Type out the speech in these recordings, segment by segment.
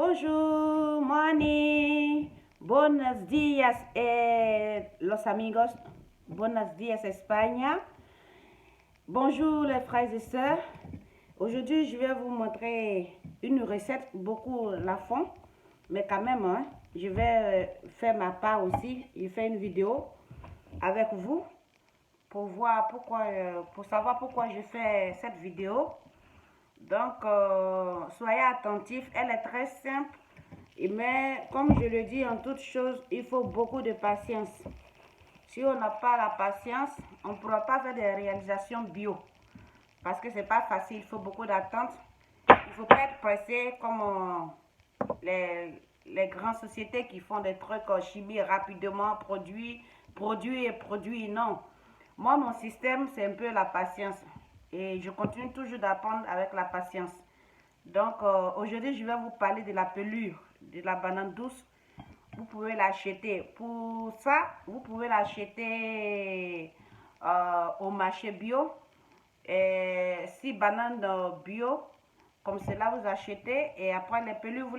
Bonjour, morning. Buenos días, los amigos. Buenos días, Espagne. Bonjour, les frères et sœurs. Aujourd'hui, je vais vous montrer une recette. Beaucoup la font, mais quand même, hein, je vais faire ma part aussi. Je fais une vidéo avec vous pour voir pourquoi, pour savoir pourquoi je fais cette vidéo. Donc, soyez attentifs. Elle est très simple. Mais comme je le dis en toute chose, il faut beaucoup de patience. Si on n'a pas la patience, on ne pourra pas faire des réalisations bio. Parce que c'est pas facile, il faut beaucoup d'attente. Il ne faut pas être pressé comme les grandes sociétés qui font des trucs en chimie rapidement, produits. Non. Moi, mon système, c'est un peu la patience. Et je continue toujours d'apprendre avec la patience. Donc, aujourd'hui, je vais vous parler de la pelure de la banane douce. Vous pouvez l'acheter. Pour ça, vous pouvez l'acheter au marché bio. Et si banane bio, comme cela, vous achetez. Et après, les pelures, vous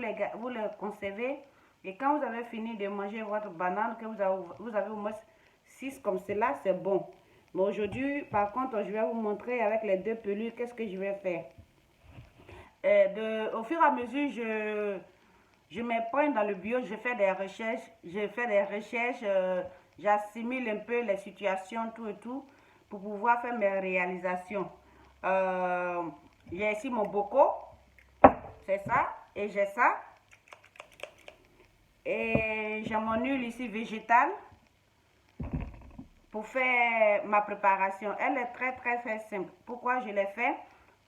les conservez. Et quand vous avez fini de manger votre banane, que vous avez au moins 6 comme cela, c'est bon. Mais aujourd'hui, par contre, je vais vous montrer avec les deux pelures qu'est-ce que je vais faire. Au fur et à mesure, je m'imprègne dans le bio, je fais des recherches, j'assimile un peu les situations, tout et tout, pour pouvoir faire mes réalisations. J'ai ici mon bocaux, c'est ça, et j'ai ça. Et j'ai mon huile ici végétale pour faire ma préparation. Elle est très simple. Pourquoi je l'ai fait?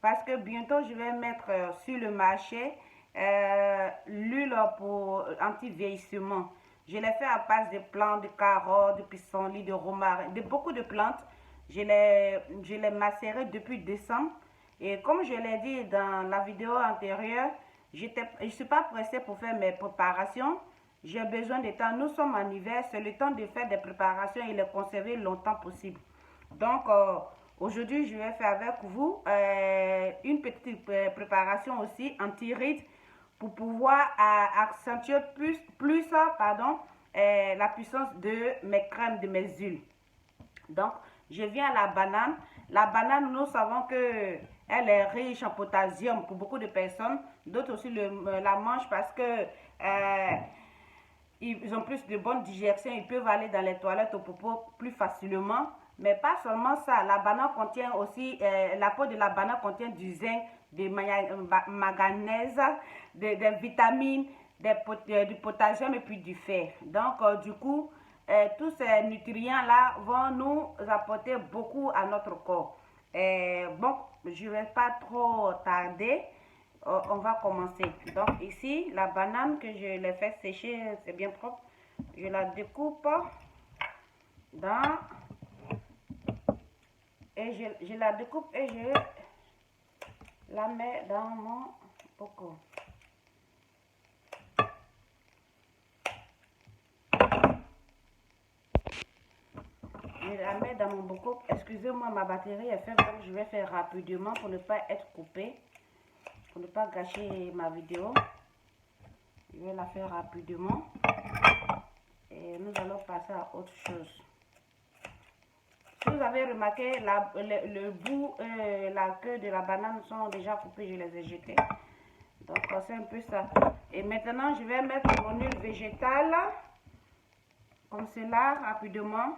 Parce que bientôt je vais mettre sur le marché l'huile pour anti-vieillissement. Je l'ai fait à base de plantes, de carottes, de pissenlit, de romarin, de beaucoup de plantes. Je l'ai macéré depuis décembre. Et comme je l'ai dit dans la vidéo antérieure, je ne suis pas pressée pour faire mes préparations. J'ai besoin de temps. Nous sommes en hiver, c'est le temps de faire des préparations et les conserver longtemps possible. Donc, aujourd'hui, je vais faire avec vous une petite préparation aussi anti-rides pour pouvoir accentuer plus la puissance de mes crèmes, de mes huiles. Donc, je viens à la banane. La banane, nous savons que elle est riche en potassium pour beaucoup de personnes. D'autres aussi la mangent parce que ils ont plus de bonne digestion. Ils peuvent aller dans les toilettes au popo plus facilement. Mais pas seulement ça. La banane contient aussi, la peau de la banane contient du zinc, du manganèse, des vitamines, du potassium et puis du fer. Donc, du coup, tous ces nutriments-là vont nous apporter beaucoup à notre corps. Bon, je ne vais pas trop tarder. On va commencer. Donc, ici, la banane que je l'ai fait sécher, c'est bien propre. Je la découpe dans... Et je la découpe et je la mets dans mon bocaux. Je la mets dans mon bocaux. Excusez-moi, ma batterie est faible, donc je vais faire rapidement pour ne pas être coupée, pour ne pas gâcher ma vidéo. Je vais la faire rapidement et nous allons passer à autre chose. Si vous avez remarqué, le bout, la queue de la banane sont déjà coupés, je les ai jetés. Donc, c'est un peu ça. Et maintenant, je vais mettre mon huile végétale, comme cela, rapidement.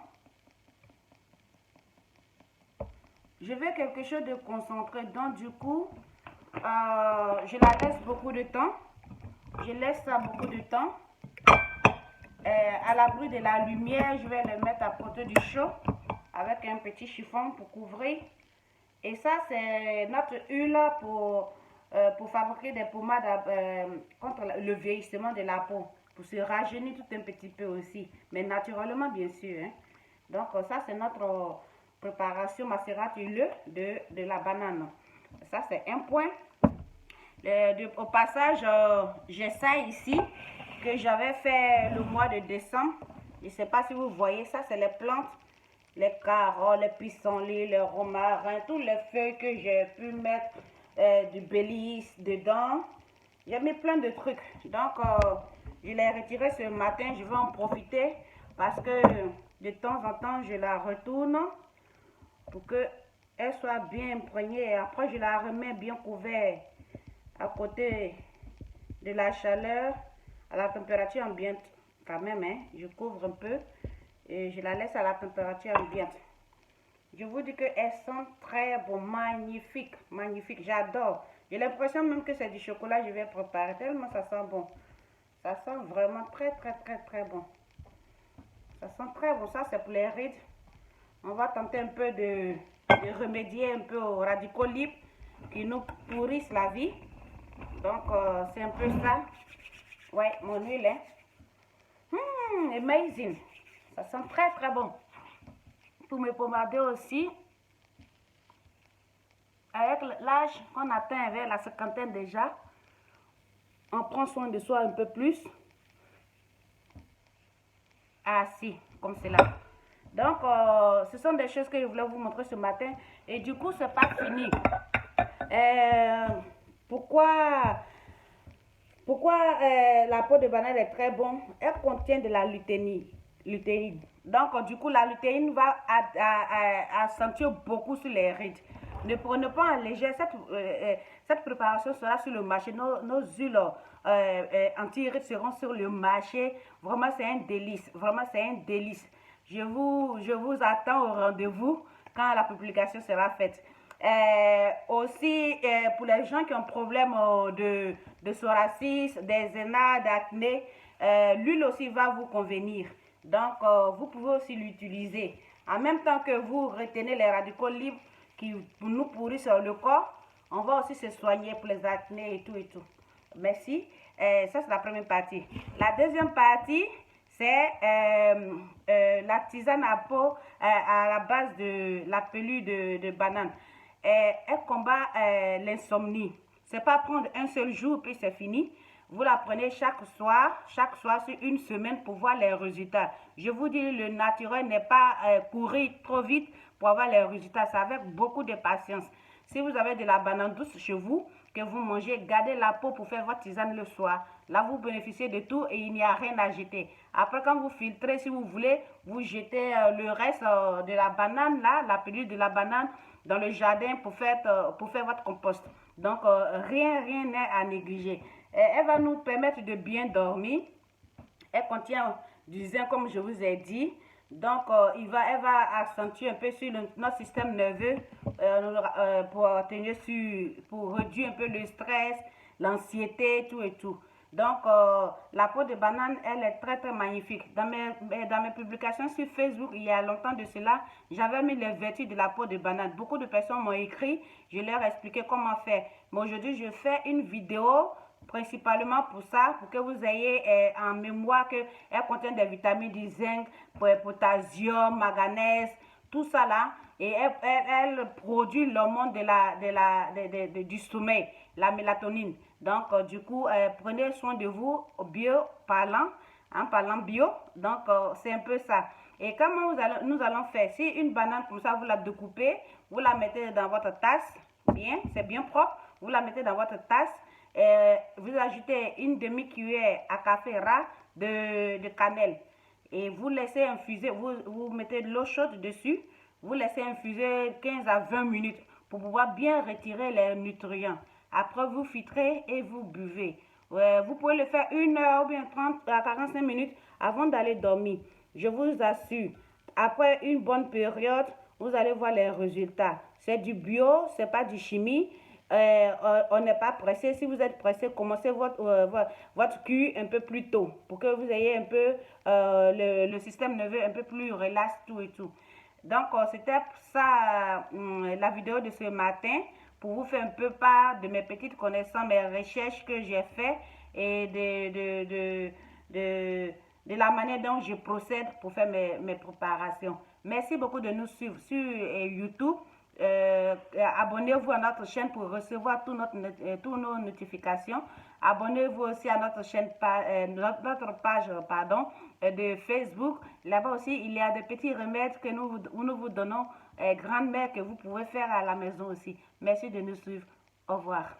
Je veux quelque chose de concentré, donc du coup, je la laisse beaucoup de temps. Je laisse ça beaucoup de temps. À l'abri de la lumière, je vais le mettre à côté du chaud avec un petit chiffon pour couvrir. Et ça, c'est notre huile pour fabriquer des pommades contre le vieillissement de la peau. Pour se rajeunir tout un petit peu aussi. Mais naturellement, bien sûr. Hein. Donc, ça, c'est notre préparation macérate huileuse de la banane. Ça, c'est un point. Au passage, j'ai ça ici que j'avais fait le mois de décembre. Je ne sais pas si vous voyez ça, c'est les plantes, les carottes, les pissenlits, les romarins, toutes les feuilles que j'ai pu mettre du bélis dedans. J'ai mis plein de trucs. Donc, je l'ai retiré ce matin. Je vais en profiter parce que de temps en temps, je la retourne pour qu'elle soit bien imprégnée. Et après, je la remets bien couverte à côté de la chaleur, à la température ambiante. Quand même, hein, je couvre un peu et je la laisse à la température ambiante. Je vous dis qu'elles sont très bon, magnifiques, magnifiques, j'adore. J'ai l'impression même que c'est du chocolat que je vais préparer, tellement ça sent bon. Ça sent vraiment très, très, très, très bon. Ça sent très bon, ça c'est pour les rides. On va tenter un peu de remédier un peu aux radicaux libres qui nous pourrissent la vie. Donc, c'est un peu ça. Ouais, mon huile, hein. Amazing. Ça sent très, très bon. Pour me pommader aussi, avec l'âge qu'on atteint vers la cinquantaine déjà, on prend soin de soi un peu plus. Assis, comme cela. Donc, ce sont des choses que je voulais vous montrer ce matin. Et du coup, c'est pas fini. Pourquoi la peau de banane est très bonne? Elle contient de la lutéine. Donc, du coup, la lutéine va accentuer beaucoup sur les rides. Ne prenez pas en léger. Cette préparation sera sur le marché. Nos huiles anti-rides seront sur le marché. Vraiment, c'est un délice. Vraiment, c'est un délice. Je vous attends au rendez-vous quand la publication sera faite. Aussi, pour les gens qui ont problème de psoriasis, d'eczéma, d'acné, l'huile aussi va vous convenir. Donc, vous pouvez aussi l'utiliser. En même temps que vous retenez les radicaux libres qui nous pourrissent le corps, on va aussi se soigner pour les acnés et tout et tout. Merci. Ça, c'est la première partie. La deuxième partie, c'est la tisane à peau à la base de la pelure de banane. Elle combat l'insomnie. C'est pas prendre un seul jour puis c'est fini. Vous la prenez chaque soir sur une semaine pour voir les résultats. Je vous dis, le naturel n'est pas courir trop vite pour avoir les résultats. C'est avec beaucoup de patience. Si vous avez de la banane douce chez vous, que vous mangez, gardez la peau pour faire votre tisane le soir. Là, vous bénéficiez de tout et il n'y a rien à jeter. Après, quand vous filtrez, si vous voulez, vous jetez le reste de la banane, là, la pelure de la banane, dans le jardin pour faire votre compost. Donc, rien n'est à négliger. Elle va nous permettre de bien dormir. Elle contient du zinc, comme je vous ai dit. Donc, elle va accentuer un peu sur notre système nerveux pour réduire un peu le stress, l'anxiété, tout et tout. Donc, la peau de banane, elle est très, très magnifique. Dans mes publications sur Facebook, il y a longtemps de cela, j'avais mis les vertus de la peau de banane. Beaucoup de personnes m'ont écrit, je leur ai expliqué comment faire. Mais aujourd'hui, je fais une vidéo principalement pour ça, pour que vous ayez en mémoire qu'elle contient des vitamines du zinc, potassium, manganèse, tout ça là. Et elle produit l'hormone du sommeil, la mélatonine. Donc, du coup, prenez soin de vous, en parlant bio. Donc, c'est un peu ça. Et comment nous allons faire? Si une banane comme ça, vous la découpez, vous la mettez dans votre tasse, c'est bien propre, vous la mettez dans votre tasse, vous ajoutez une demi-cuillère à café ras de cannelle. Et vous laissez infuser, vous mettez de l'eau chaude dessus, vous laissez infuser 15 à 20 minutes pour pouvoir bien retirer les nutriments. Après, vous filtrez et vous buvez. Vous pouvez le faire 1 heure ou bien 30 à 45 minutes avant d'aller dormir. Je vous assure, après une bonne période, vous allez voir les résultats. C'est du bio, c'est pas du chimie. On n'est pas pressé. Si vous êtes pressé, commencez votre cure un peu plus tôt pour que vous ayez un peu le système nerveux un peu plus relax, tout et tout. Donc, c'était ça la vidéo de ce matin pour vous faire un peu part de mes petites connaissances, mes recherches que j'ai fait et de la manière dont je procède pour faire mes préparations. Merci beaucoup de nous suivre sur YouTube. Abonnez-vous à notre chaîne pour recevoir toutes nos notifications. Abonnez-vous aussi à notre chaîne, notre page de Facebook. Là-bas aussi, il y a des petits remèdes que nous vous donnons, grand-mère, que vous pouvez faire à la maison aussi. Merci de nous suivre. Au revoir.